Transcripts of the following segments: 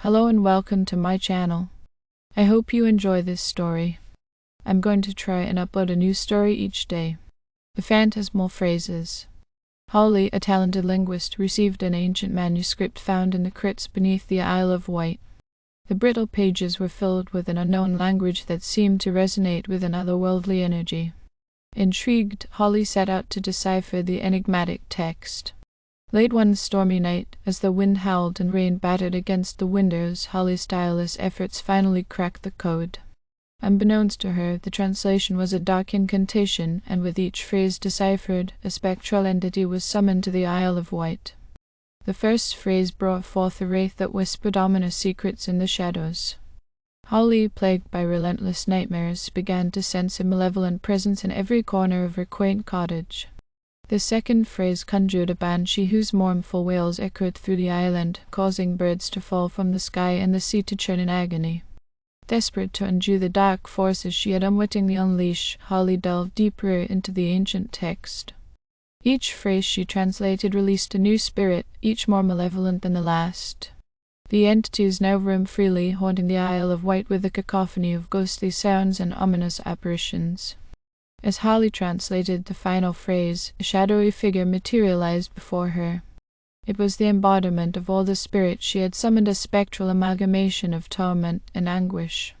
Hello and welcome to my channel. I hope you enjoy this story. I'm going to try and upload a new story each day. The Phantasmal Phrases. Holly, a talented linguist, received an ancient manuscript found in the crypts beneath the Isle of Wight. The brittle pages were filled with an unknown language that seemed to resonate with an otherworldly energy. Intrigued, Holly set out to decipher the enigmatic text. Late one stormy night, as the wind howled and rain battered against the windows, Holly's tireless efforts finally cracked the code. Unbeknownst to her, the translation was a dark incantation, and with each phrase deciphered, a spectral entity was summoned to the Isle of Wight. The first phrase brought forth a wraith that whispered ominous secrets in the shadows. Holly, plagued by relentless nightmares, began to sense a malevolent presence in every corner of her quaint cottage. The second phrase conjured a banshee whose mournful wails echoed through the island, causing birds to fall from the sky and the sea to churn in agony. Desperate to undo the dark forces she had unwittingly unleashed, Holly delved deeper into the ancient text. Each phrase she translated released a new spirit, each more malevolent than the last. The entities now roam freely, haunting the Isle of Wight with a cacophony of ghostly sounds and ominous apparitions. As Holly translated the final phrase, a shadowy figure materialized before her. It was the embodiment of all the spirits she had summoned, a spectral amalgamation of torment and anguish.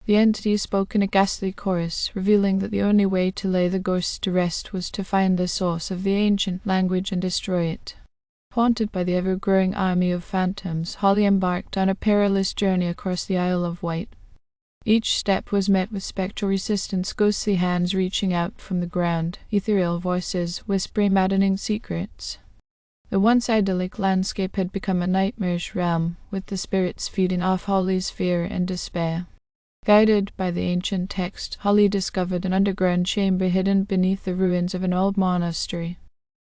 The entity spoke in a ghastly chorus, revealing that the only way to lay the ghosts to rest was to find the source of the ancient language and destroy it. Haunted by the ever-growing army of phantoms, Holly embarked on a perilous journey across the Isle of Wight. Each step was met with spectral resistance, ghostly hands reaching out from the ground, ethereal voices whispering maddening secrets. The once idyllic landscape had become a nightmarish realm, with the spirits feeding off Holly's fear and despair. Guided by the ancient text, Holly discovered an underground chamber hidden beneath the ruins of an old monastery.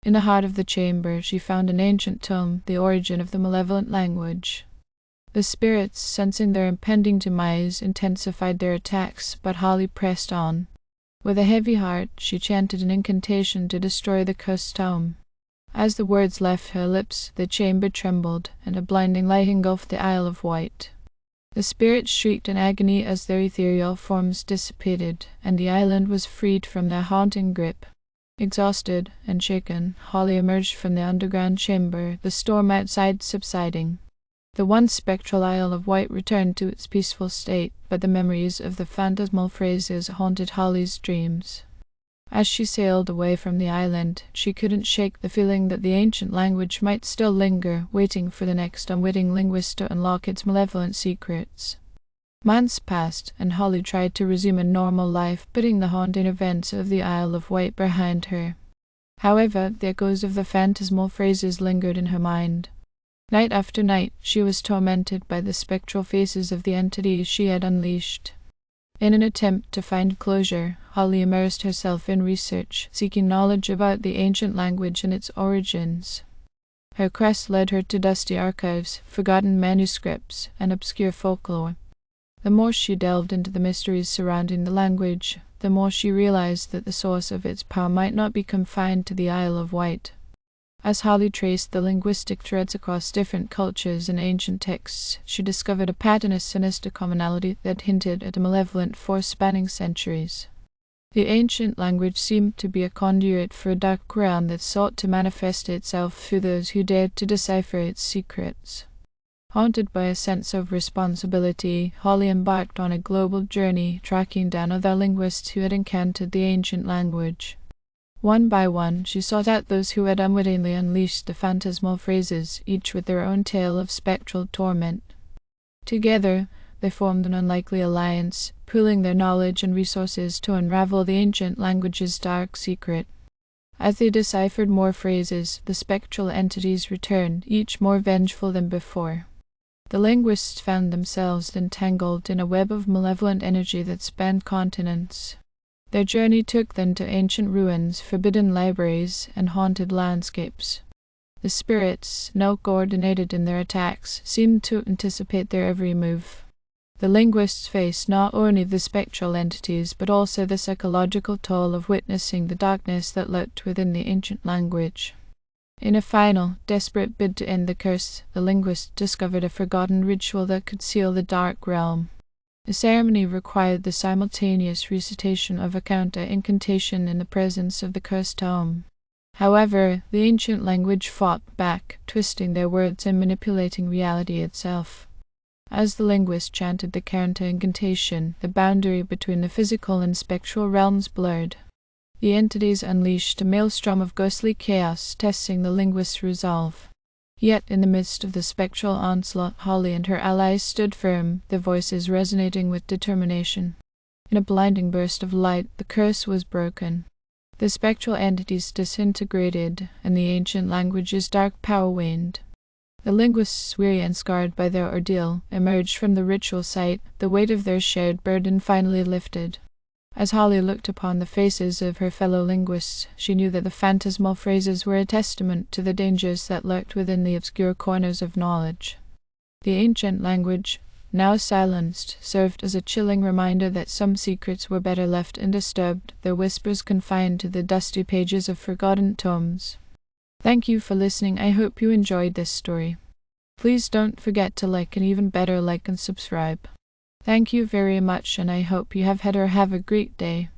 In the heart of the chamber, she found an ancient tome, the origin of the malevolent language. The spirits, sensing their impending demise, intensified their attacks, but Holly pressed on. With a heavy heart, she chanted an incantation to destroy the cursed tome. As the words left her lips, the chamber trembled, and a blinding light engulfed the Isle of Wight. The spirits shrieked in agony as their ethereal forms dissipated, and the island was freed from their haunting grip. Exhausted and shaken, Holly emerged from the underground chamber, the storm outside subsiding. The once spectral Isle of Wight returned to its peaceful state, but the memories of the phantasmal phrases haunted Holly's dreams. As she sailed away from the island, she couldn't shake the feeling that the ancient language might still linger, waiting for the next unwitting linguist to unlock its malevolent secrets. Months passed, and Holly tried to resume a normal life, putting the haunting events of the Isle of Wight behind her. However, the echoes of the phantasmal phrases lingered in her mind. Night after night, she was tormented by the spectral faces of the entities she had unleashed. In an attempt to find closure, Holly immersed herself in research, seeking knowledge about the ancient language and its origins. Her quest led her to dusty archives, forgotten manuscripts, and obscure folklore. The more she delved into the mysteries surrounding the language, the more she realized that the source of its power might not be confined to the Isle of Wight. As Holly traced the linguistic threads across different cultures and ancient texts, she discovered a pattern of sinister commonality that hinted at a malevolent force spanning centuries. The ancient language seemed to be a conduit for a dark realm that sought to manifest itself through those who dared to decipher its secrets. Haunted by a sense of responsibility, Holly embarked on a global journey, tracking down other linguists who had encountered the ancient language. One by one, she sought out those who had unwittingly unleashed the phantasmal phrases, each with their own tale of spectral torment. Together, they formed an unlikely alliance, pooling their knowledge and resources to unravel the ancient language's dark secret. As they deciphered more phrases, the spectral entities returned, each more vengeful than before. The linguists found themselves entangled in a web of malevolent energy that spanned continents. Their journey took them to ancient ruins, forbidden libraries, and haunted landscapes. The spirits, now coordinated in their attacks, seemed to anticipate their every move. The linguists faced not only the spectral entities, but also the psychological toll of witnessing the darkness that lurked within the ancient language. In a final, desperate bid to end the curse, the linguist discovered a forgotten ritual that could seal the dark realm. The ceremony required the simultaneous recitation of a counter-incantation in the presence of the cursed tome. However, the ancient language fought back, twisting their words and manipulating reality itself. As the linguist chanted the counter-incantation, the boundary between the physical and spectral realms blurred. The entities unleashed a maelstrom of ghostly chaos, testing the linguist's resolve. Yet, in the midst of the spectral onslaught, Holly and her allies stood firm, their voices resonating with determination. In a blinding burst of light, the curse was broken. The spectral entities disintegrated, and the ancient language's dark power waned. The linguists, weary and scarred by their ordeal, emerged from the ritual site, the weight of their shared burden finally lifted. As Holly looked upon the faces of her fellow linguists, she knew that the phantasmal phrases were a testament to the dangers that lurked within the obscure corners of knowledge. The ancient language, now silenced, served as a chilling reminder that some secrets were better left undisturbed, their whispers confined to the dusty pages of forgotten tomes. Thank you for listening. I hope you enjoyed this story. Please don't forget to like, and even better, like and subscribe. Thank you very much, and I hope you have had or have a great day.